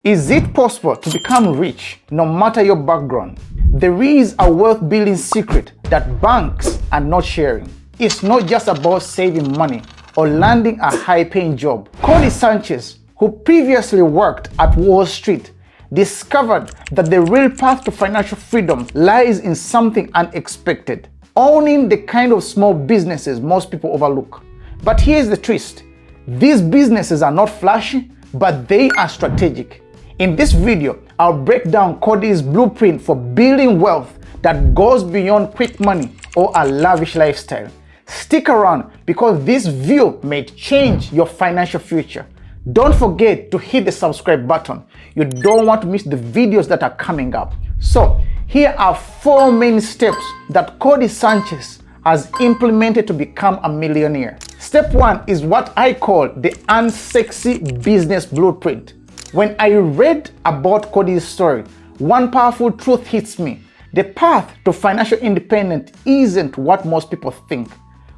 Is it possible to become rich no matter your background? There is a wealth building secret that banks are not sharing. It's not just about saving money or landing a high-paying job. Codie Sanchez, who previously worked at Wall Street, discovered that the real path to financial freedom lies in something unexpected: owning the kind of small businesses most people overlook. But here's the twist: these businesses are not flashy, but they are strategic. In this video, I'll break down Codie's blueprint for building wealth that goes beyond quick money or a lavish lifestyle. Stick around because this view may change your financial future. Don't forget to hit the subscribe button. You don't want to miss the videos that are coming up. So, here are 4 main steps that Codie Sanchez has implemented to become a millionaire. Step 1 is what I call the unsexy business blueprint. When I read about Codie's story, one powerful truth hits me. The path to financial independence isn't what most people think.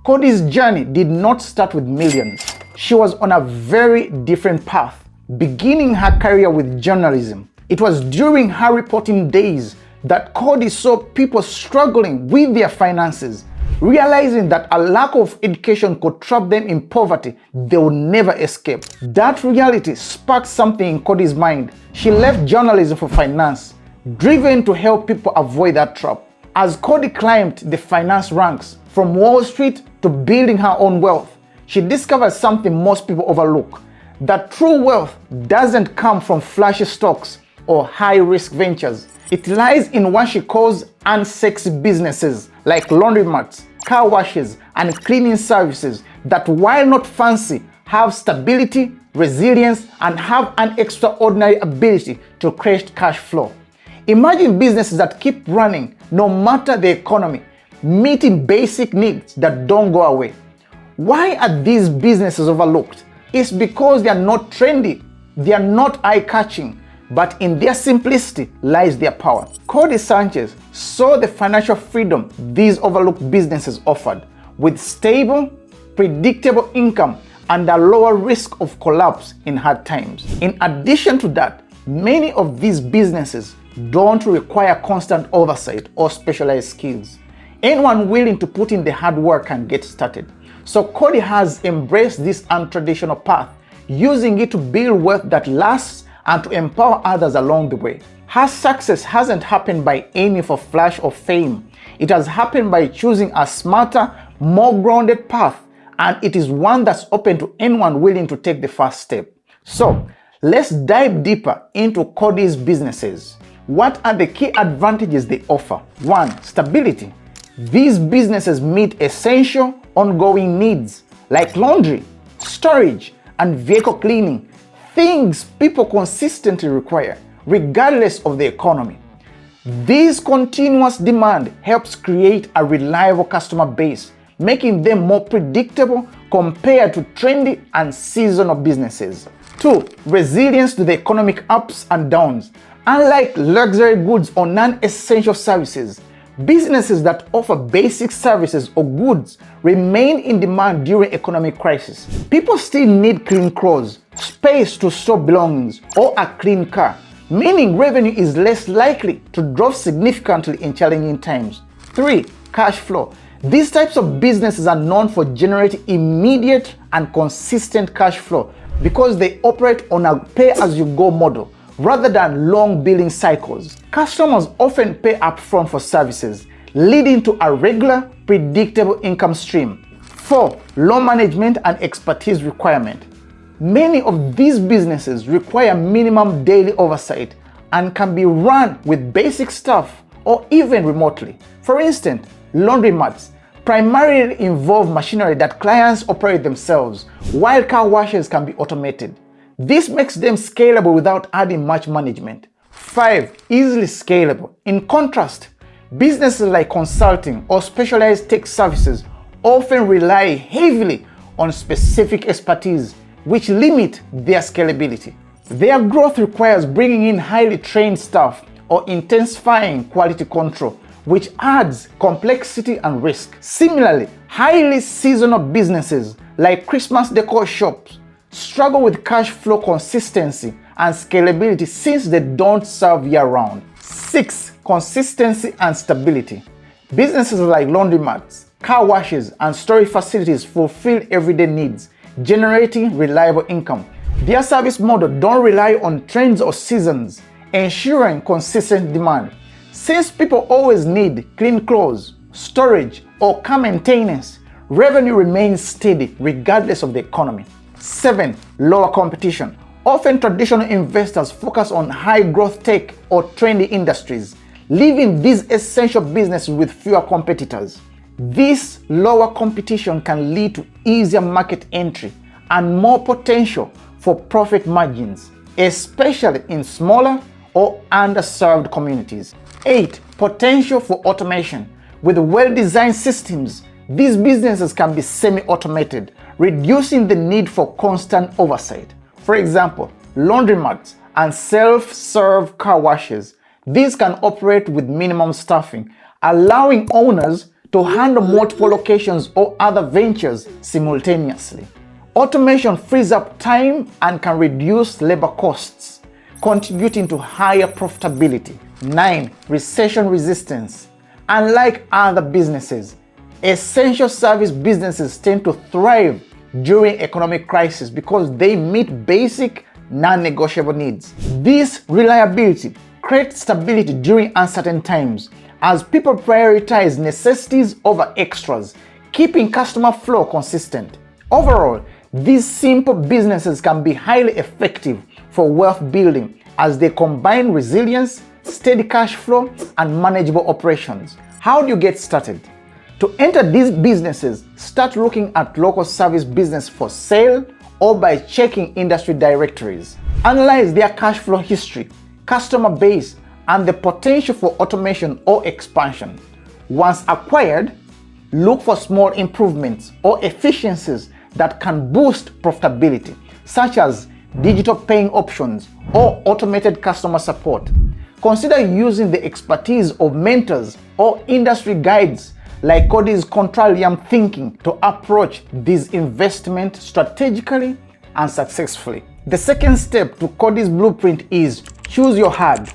Codie's journey did not start with millions. She was on a very different path, beginning her career with journalism. It was during her reporting days that Codie saw people struggling with their finances. Realizing that a lack of education could trap them in poverty they would never escape. That reality sparked something in Codie's mind. She left journalism for finance, driven to help people avoid that trap. As Codie climbed the finance ranks, from Wall Street to building her own wealth, she discovered something most people overlook: that true wealth doesn't come from flashy stocks or high-risk ventures. It lies in what she calls unsexy businesses like laundromats, car washes, and cleaning services that, while not fancy, have stability, resilience, and have an extraordinary ability to create cash flow. Imagine businesses that keep running no matter the economy, meeting basic needs that don't go away. Why are these businesses overlooked? It's because they are not trendy, they are not eye-catching, but in their simplicity lies their power. Codie Sanchez saw the financial freedom these overlooked businesses offered, with stable, predictable income and a lower risk of collapse in hard times. In addition to that, many of these businesses don't require constant oversight or specialized skills. Anyone willing to put in the hard work can get started. So Codie has embraced this untraditional path, using it to build wealth that lasts and to empower others along the way. Her success hasn't happened by aiming for flash or fame. It has happened by choosing a smarter, more grounded path, and it is one that's open to anyone willing to take the first step. So, let's dive deeper into Codie's businesses. What are the key advantages they offer? 1. Stability. These businesses meet essential, ongoing needs like laundry, storage, and vehicle cleaning. Things people consistently require, regardless of the economy. This continuous demand helps create a reliable customer base, making them more predictable compared to trendy and seasonal businesses. 2. Resilience to the economic ups and downs. Unlike luxury goods or non-essential services, businesses that offer basic services or goods remain in demand during economic crisis. People still need clean clothes, space to store belongings, or a clean car, meaning revenue is less likely to drop significantly in challenging times. 3. Cash flow. These types of businesses are known for generating immediate and consistent cash flow because they operate on a pay-as-you-go model rather than long billing cycles. Customers often pay upfront for services, leading to a regular, predictable income stream. 4. Low management and expertise requirement. Many of these businesses require minimum daily oversight and can be run with basic staff or even remotely. For instance, laundromats primarily involve machinery that clients operate themselves, while car washes can be automated. This makes them scalable without adding much management. 5. Easily scalable. In contrast, businesses like consulting or specialized tech services often rely heavily on specific expertise, which limit their scalability. Their growth requires bringing in highly trained staff or intensifying quality control, which adds complexity and risk. Similarly, highly seasonal businesses like Christmas decor shops struggle with cash flow consistency and scalability since they don't serve year-round. 6. Consistency and stability. Businesses like laundromats, car washes, and storage facilities fulfill everyday needs, generating reliable income. Their service model don't rely on trends or seasons, ensuring consistent demand. Since people always need clean clothes, storage, or car maintenance, revenue remains steady regardless of the economy. 7. Lower competition. Often traditional investors focus on high-growth tech or trendy industries, leaving these essential businesses with fewer competitors. This lower competition can lead to easier market entry and more potential for profit margins, especially in smaller or underserved communities. 8. Potential for automation. With well-designed systems, these businesses can be semi-automated, reducing the need for constant oversight. For example, laundromats and self-serve car washes. These can operate with minimum staffing, allowing owners to handle multiple locations or other ventures simultaneously. Automation frees up time and can reduce labor costs, contributing to higher profitability. 9. Recession resistance. Unlike other businesses, essential service businesses tend to thrive during economic crisis because they meet basic non-negotiable needs. This reliability creates stability during uncertain times as people prioritize necessities over extras, keeping customer flow consistent. Overall, these simple businesses can be highly effective for wealth building as they combine resilience, steady cash flow, and manageable operations. How do you get started? To enter these businesses, start looking at local service business for sale or by checking industry directories. Analyze their cash flow history, customer base, and the potential for automation or expansion. Once acquired, look for small improvements or efficiencies that can boost profitability, such as digital paying options or automated customer support. Consider using the expertise of mentors or industry guides like Codie's contrarian thinking to approach these investments strategically and successfully. The second step to Codie's blueprint is choose your hard.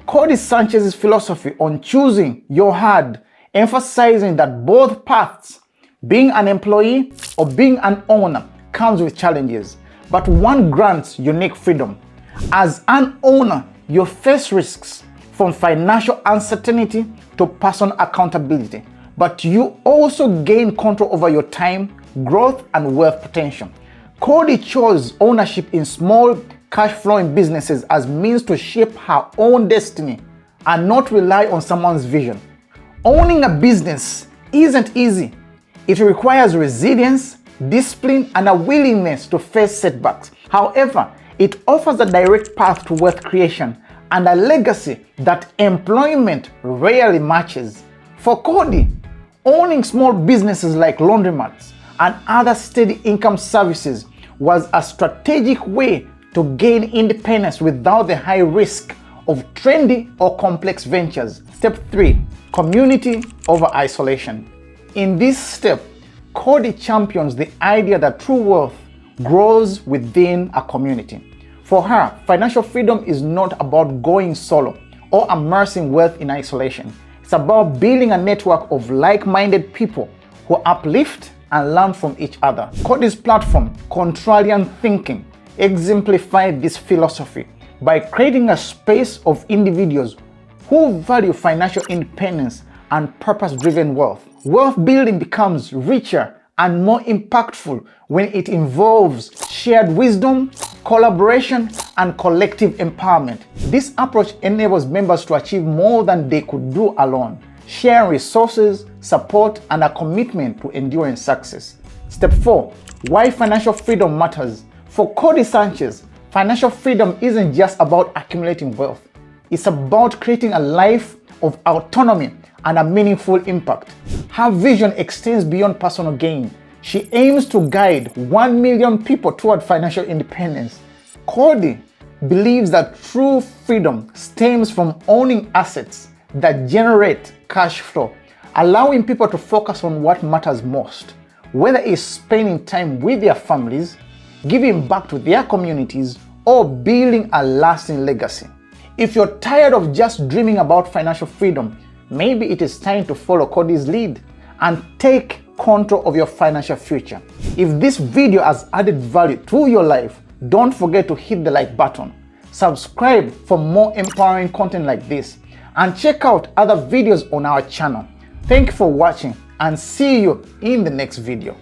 Codie Sanchez's philosophy on choosing your hard, emphasizing that both paths, being an employee or being an owner, comes with challenges, but one grants unique freedom. As an owner, you face risks from financial uncertainty to personal accountability, but you also gain control over your time, growth, and wealth potential. Codie chose ownership in small, cash-flowing businesses as means to shape her own destiny and not rely on someone's vision. Owning a business isn't easy. It requires resilience, discipline, and a willingness to face setbacks. However, it offers a direct path to wealth creation and a legacy that employment rarely matches. For Codie, owning small businesses like laundromats and other steady income services was a strategic way to gain independence without the high risk of trendy or complex ventures. Step 3. Community over isolation. In this step, Codie champions the idea that true wealth grows within a community. For her, financial freedom is not about going solo or amassing wealth in isolation. It's about building a network of like-minded people who uplift and learn from each other. Codie's platform, Contrarian Thinking, exemplifies this philosophy by creating a space of individuals who value financial independence and purpose-driven wealth. Wealth building becomes richer and more impactful when it involves shared wisdom, collaboration, and collective empowerment. This approach enables members to achieve more than they could do alone, sharing resources, support, and a commitment to enduring success. Step 4. Why financial freedom matters. For Codie Sanchez, financial freedom isn't just about accumulating wealth. It's about creating a life of autonomy and a meaningful impact. Her vision extends beyond personal gain. She aims to guide 1 million people toward financial independence. Codie believes that true freedom stems from owning assets that generate cash flow, allowing people to focus on what matters most, whether it's spending time with their families, giving back to their communities, or building a lasting legacy. If you're tired of just dreaming about financial freedom, maybe it is time to follow Codie's lead and take control of your financial future. If this video has added value to your life, don't forget to hit the like button, subscribe for more empowering content like this, and check out other videos on our channel. Thank you for watching and see you in the next video.